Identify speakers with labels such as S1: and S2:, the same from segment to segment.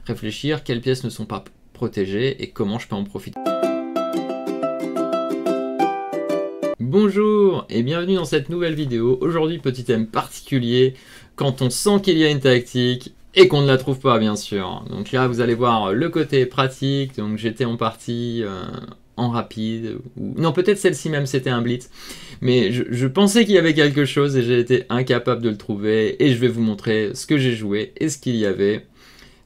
S1: réfléchir quelles pièces ne sont pas protégées et comment je peux en profiter. Bonjour et bienvenue dans cette nouvelle vidéo. Aujourd'hui, petit thème particulier, quand on sent qu'il y a une tactique et qu'on ne la trouve pas, bien sûr. Donc là, vous allez voir le côté pratique. Donc j'étais en partie en rapide, ou non, peut-être celle-ci même c'était un blitz, mais je pensais qu'il y avait quelque chose et j'ai été incapable de le trouver, et je vais vous montrer ce que j'ai joué et ce qu'il y avait.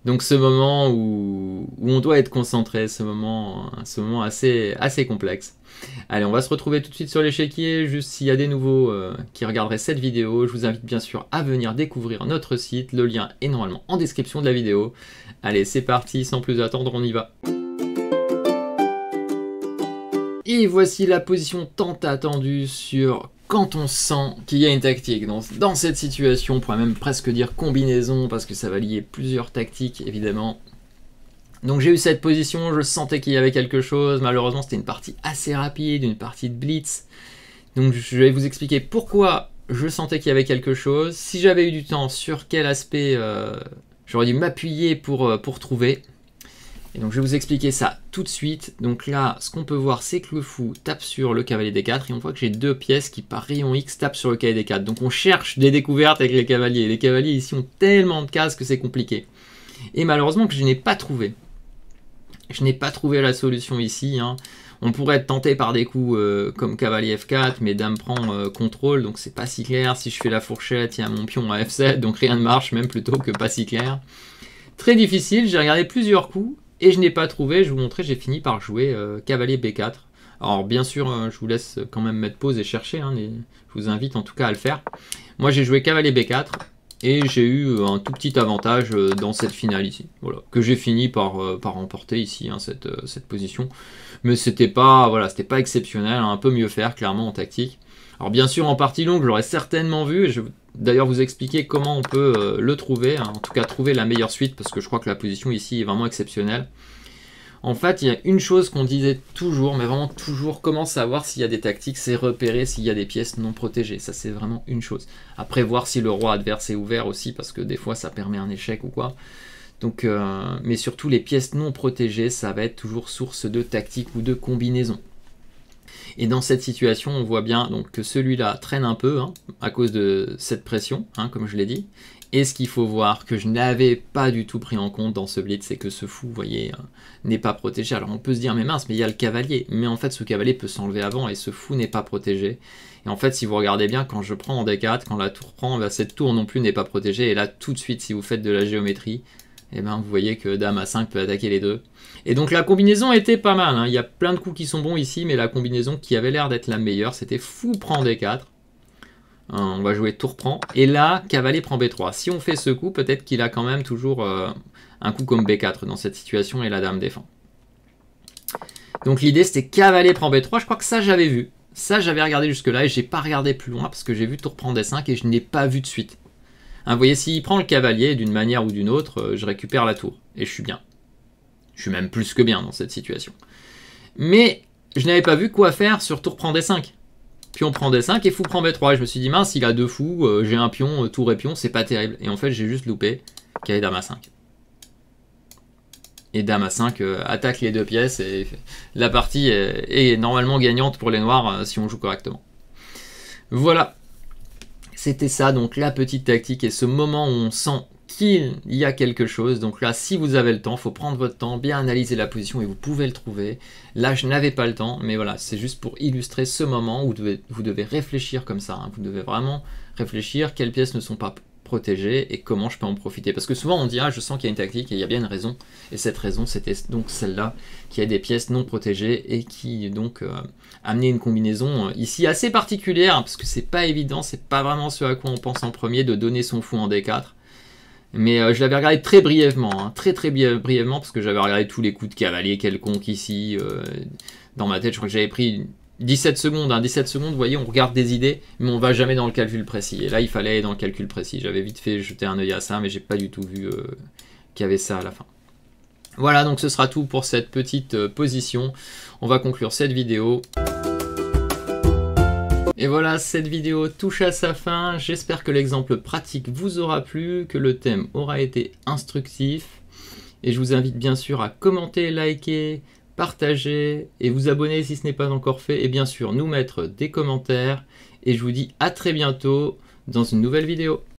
S1: Donc ce moment où on doit être concentré, ce moment assez complexe. Allez, on va se retrouver tout de suite sur l'échiquier. Juste s'il y a des nouveaux qui regarderaient cette vidéo, je vous invite bien sûr à venir découvrir notre site. Le lien est normalement en description de la vidéo. Allez, c'est parti, sans plus attendre, on y va. Et voici la position tant attendue sur quand on sent qu'il y a une tactique. Dans cette situation, on pourrait même presque dire combinaison, parce que ça va lier plusieurs tactiques, évidemment. Donc j'ai eu cette position, je sentais qu'il y avait quelque chose. Malheureusement, c'était une partie assez rapide, une partie de blitz. Donc je vais vous expliquer pourquoi je sentais qu'il y avait quelque chose. Si j'avais eu du temps, sur quel aspect j'aurais dû m'appuyer pour trouver. Et donc je vais vous expliquer ça tout de suite. Donc là, ce qu'on peut voir, c'est que le fou tape sur le cavalier D4 et on voit que j'ai deux pièces qui par rayon X tapent sur le cavalier D4. Donc on cherche des découvertes avec les cavaliers. Les cavaliers ici ont tellement de cases que c'est compliqué. Et malheureusement que je n'ai pas trouvé. Je n'ai pas trouvé la solution ici. On pourrait être tenté par des coups comme cavalier F4, mais dame prend contrôle, donc c'est pas si clair. Si je fais la fourchette, il y a mon pion à F7, donc rien ne marche, même plutôt que pas si clair. Très difficile, j'ai regardé plusieurs coups. Et je n'ai pas trouvé, je vais vous montrer, j'ai fini par jouer cavalier B4. Alors bien sûr, je vous laisse quand même mettre pause et chercher, je vous invite en tout cas à le faire. Moi j'ai joué cavalier B4 et j'ai eu un tout petit avantage dans cette finale ici. Voilà, que j'ai fini par remporter ici, cette position. Mais c'était pas, voilà, c'était pas exceptionnel, un peu mieux faire clairement en tactique. Alors bien sûr en partie longue, je l'aurais certainement vu, et je vais d'ailleurs vous expliquer comment on peut le trouver, en tout cas trouver la meilleure suite, parce que je crois que la position ici est vraiment exceptionnelle. En fait, il y a une chose qu'on disait toujours, mais vraiment toujours, comment savoir s'il y a des tactiques, c'est repérer s'il y a des pièces non protégées. Ça, c'est vraiment une chose. Après, voir si le roi adverse est ouvert aussi, parce que des fois, ça permet un échec ou quoi. Donc, mais surtout, les pièces non protégées, ça va être toujours source de tactique ou de combinaison. Et dans cette situation, on voit bien donc, que celui-là traîne un peu à cause de cette pression, comme je l'ai dit. Et ce qu'il faut voir, que je n'avais pas du tout pris en compte dans ce blitz, c'est que ce fou, vous voyez, n'est pas protégé. Alors on peut se dire, mais mince, mais il y a le cavalier. Mais en fait, ce cavalier peut s'enlever avant et ce fou n'est pas protégé. Et en fait, si vous regardez bien, quand je prends en D4, quand la tour prend, bah, cette tour non plus n'est pas protégée. Et là, tout de suite, si vous faites de la géométrie, eh ben, vous voyez que dame à 5 peut attaquer les deux. Et donc la combinaison était pas mal. Il y a plein de coups qui sont bons ici, mais la combinaison qui avait l'air d'être la meilleure, c'était fou prend D4. On va jouer tour prend. Et là, cavalier prend B3. Si on fait ce coup, peut-être qu'il a quand même toujours un coup comme B4 dans cette situation et la dame défend. Donc l'idée c'était cavalier prend B3. Je crois que ça j'avais vu. Ça j'avais regardé jusque là et j'ai pas regardé plus loin parce que j'ai vu tour prend D5 et je n'ai pas vu de suite. Vous voyez, s'il prend le cavalier d'une manière ou d'une autre, je récupère la tour. Et je suis bien. Je suis même plus que bien dans cette situation. Mais je n'avais pas vu quoi faire sur tour prend D5. Pion prend D5 et fou prend B3. Et je me suis dit, mince, il a deux fous, j'ai un pion, tour et pion, c'est pas terrible. Et en fait, j'ai juste loupé qu'il y avait dame à 5. Et dame à 5 attaque les deux pièces et la partie est normalement gagnante pour les noirs si on joue correctement. Voilà. C'était ça, donc la petite tactique et ce moment où on sent qu'il y a quelque chose. Donc là, si vous avez le temps, il faut prendre votre temps, bien analyser la position et vous pouvez le trouver. Là, je n'avais pas le temps, mais voilà, c'est juste pour illustrer ce moment où vous devez réfléchir comme ça. Vous devez vraiment réfléchir quelles pièces ne sont pas protégées et comment je peux en profiter. Parce que souvent, on dit, ah, je sens qu'il y a une tactique et il y a bien une raison. Et cette raison, c'était donc celle-là, qui a des pièces non protégées et qui donc amenait une combinaison ici assez particulière, parce que c'est pas évident, c'est pas vraiment ce à quoi on pense en premier, de donner son fou en D4. Mais je l'avais regardé très brièvement, très brièvement, parce que j'avais regardé tous les coups de cavalier quelconque ici. Dans ma tête, je crois que j'avais pris 17 secondes. 17 secondes, vous voyez, on regarde des idées, mais on va jamais dans le calcul précis. Et là, il fallait aller dans le calcul précis. J'avais vite fait jeter un œil à ça, mais j'ai pas du tout vu qu'il y avait ça à la fin. Voilà, donc ce sera tout pour cette petite position. On va conclure cette vidéo. Et voilà, cette vidéo touche à sa fin. J'espère que l'exemple pratique vous aura plu, que le thème aura été instructif. Et je vous invite bien sûr à commenter, liker, partager et vous abonner si ce n'est pas encore fait. Et bien sûr, nous mettre des commentaires. Et je vous dis à très bientôt dans une nouvelle vidéo.